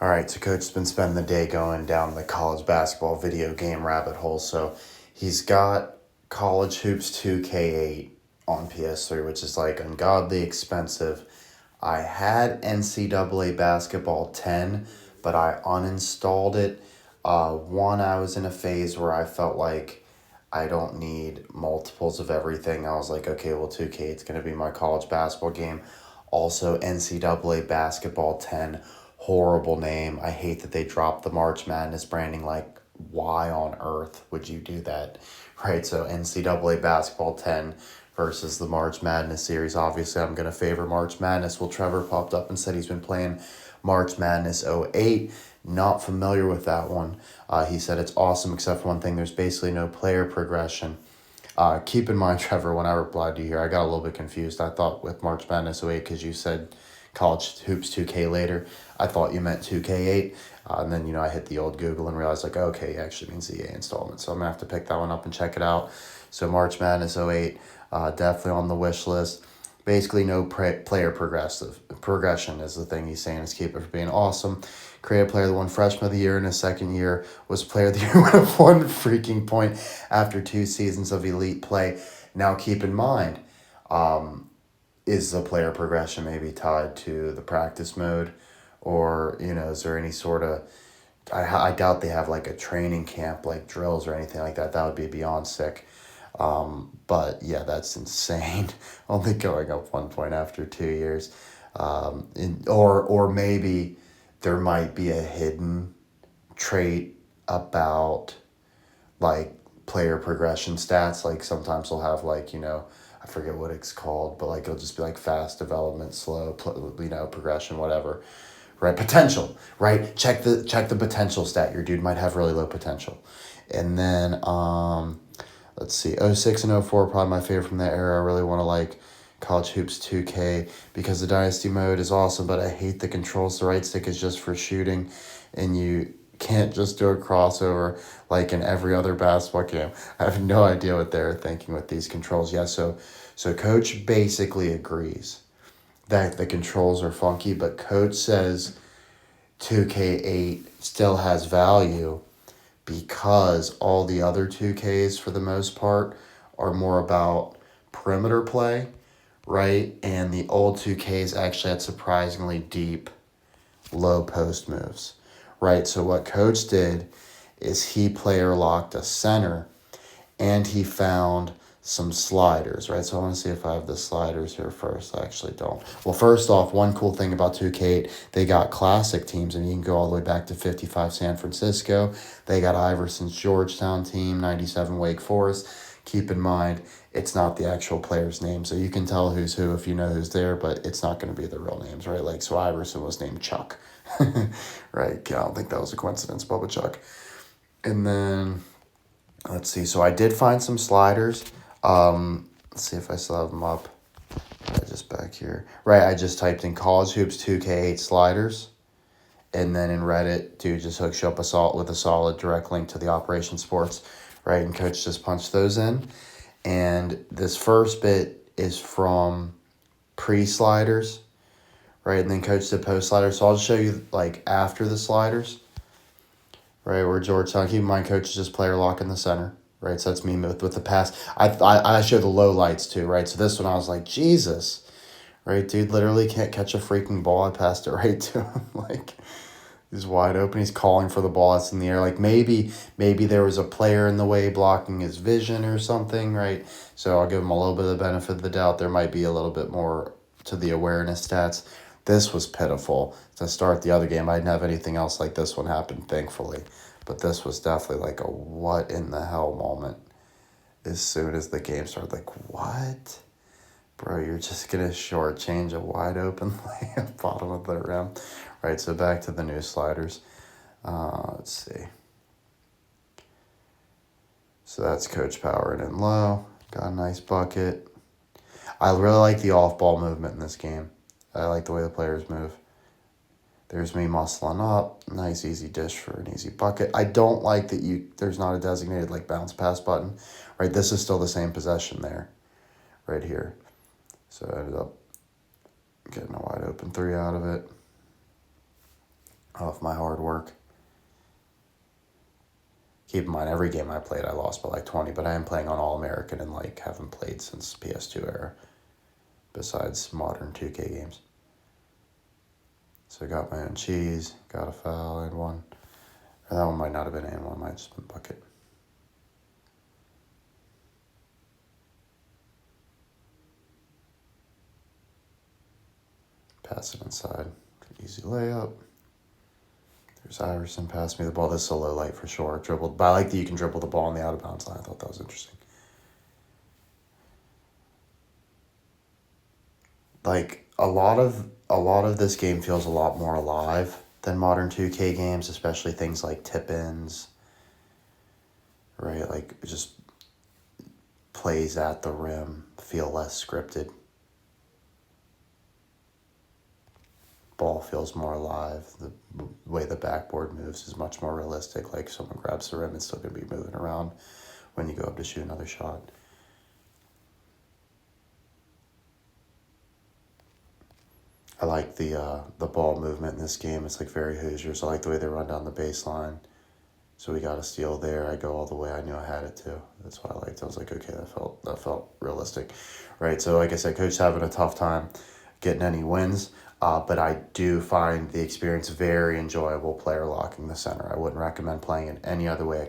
All right, so Coach has been spending the day going down the college basketball video game rabbit hole. So he's got College Hoops 2K8 on PS3, which is like ungodly expensive. I had NCAA Basketball 10, but I uninstalled it. One, I was in a phase where I felt like I don't need multiples of everything. I was like, okay, well, 2K, it's going to be my college basketball game. Also, NCAA Basketball 10, horrible name. I hate that they dropped the March Madness branding. Like, why on earth would you do that? Right, so NCAA Basketball 10 versus the March Madness series. Obviously, I'm going to favor March Madness. Well, Trevor popped up and said he's been playing March Madness '08. Not familiar with that one. He said it's awesome, except for one thing. There's basically no player progression. Keep in mind, Trevor, when I replied to you here, I got a little bit confused. I thought with March Madness '08, because you said College Hoops 2K later, I thought you meant 2K8. And then, I hit the old Google and realized, like, okay, it actually means EA installment. So I'm going to have to pick that one up and check it out. So March Madness '08, definitely on the wish list. Basically, no player progression is the thing he's saying is keep it from being awesome. Creative player that won freshman of the year in his second year was player of the year with 1 freaking point after 2 seasons of elite play. Now, keep in mind, is the player progression maybe tied to the practice mode, or is there any sort of I doubt they have like a training camp, like drills or anything like that. That would be beyond sick. But yeah, that's insane. Only going up 1 point after 2 years. Or maybe there might be a hidden trait about like player progression stats. Like sometimes they'll have like, I forget what it's called, but like it'll just be like fast development, slow, progression, whatever. Right, potential. Right, check the potential stat. Your dude might have really low potential, and then let's see, '06 and '04 are probably my favorite from that era. I really want to like College Hoops 2K because the Dynasty mode is awesome, but I hate the controls. The right stick is just for shooting, and you can't just do a crossover like in every other basketball game. I have no idea what they're thinking with these controls. Yeah, so Coach basically agrees that the controls are funky, but Coach says 2K8 still has value because all the other 2Ks, for the most part, are more about perimeter play, right? And the old 2Ks actually had surprisingly deep low post moves, right? So what Coach did is he player locked a center and he found some sliders, right? So I want to see if I have the sliders here first. I actually don't. Well, first off, one cool thing about 2K8, they got classic teams, and you can go all the way back to 55 San Francisco. They got Iverson's Georgetown team, 97 Wake Forest. Keep in mind, it's not the actual player's name, so you can tell who's who if you know who's there, but it's not going to be their real names, right? Like, so Iverson was named Chuck, right? I don't think that was a coincidence, Bubba Chuck. And then let's see. So I did find some sliders. Let's see if I still have them up. Just back here. Right, I just typed in College Hoops 2K8 sliders. And then in Reddit, dude just hooks you up with a solid direct link to the Operation Sports. Right, and Coach just punched those in. And this first bit is from pre-sliders. Right, and then Coach did post-sliders. So I'll just show you like after the sliders. Right, where Georgetown, keep in mind, Coach is just player lock in the center. Right, so that's me with the pass. I show the low lights too, right? So this one I was like, Jesus, right, dude, literally can't catch a freaking ball. I passed it right to him, like he's wide open. He's calling for the ball that's in the air. Like maybe there was a player in the way blocking his vision or something, right? So I'll give him a little bit of the benefit of the doubt. There might be a little bit more to the awareness stats. This was pitiful to start the other game. I didn't have anything else like this one happen, thankfully. But this was definitely like a what in the hell moment. As soon as the game started, like, what? Bro, you're just going to shortchange a wide open layup bottom of the rim. Right, so back to the new sliders. Let's see. So that's Coach powering in low. Got a nice bucket. I really like the off-ball movement in this game. I like the way the players move. There's me muscling up. Nice easy dish for an easy bucket. I don't like that there's not a designated like bounce pass button. Right, this is still the same possession there. Right here. So I ended up getting a wide open three out of it. off my hard work. Keep in mind, every game I played, I lost by like 20, but I am playing on All-American and like haven't played since PS2 era, besides modern 2K games. So I got my own cheese, got a foul, and one. Or that one might not have been and one might have just been bucket. Pass it inside. Easy layup. There's Iverson passed me the ball. This is a low light for sure. Dribbled, but I like that you can dribble the ball on the out of bounds line. I thought that was interesting. Like a lot of this game feels a lot more alive than modern 2K games, especially things like tip-ins. Right? Like it just plays at the rim feel less scripted. Ball feels more alive. The way the backboard moves is much more realistic. Like someone grabs the rim, it's still going to be moving around when you go up to shoot another shot. I like the ball movement in this game. It's like very Hoosiers. I like the way they run down the baseline. So we got a steal there. I go all the way. I knew I had it too. That's what I liked. I was like, okay, that felt realistic, right? So like I said, coach having a tough time getting any wins. But I do find the experience very enjoyable player locking the center. I wouldn't recommend playing it any other way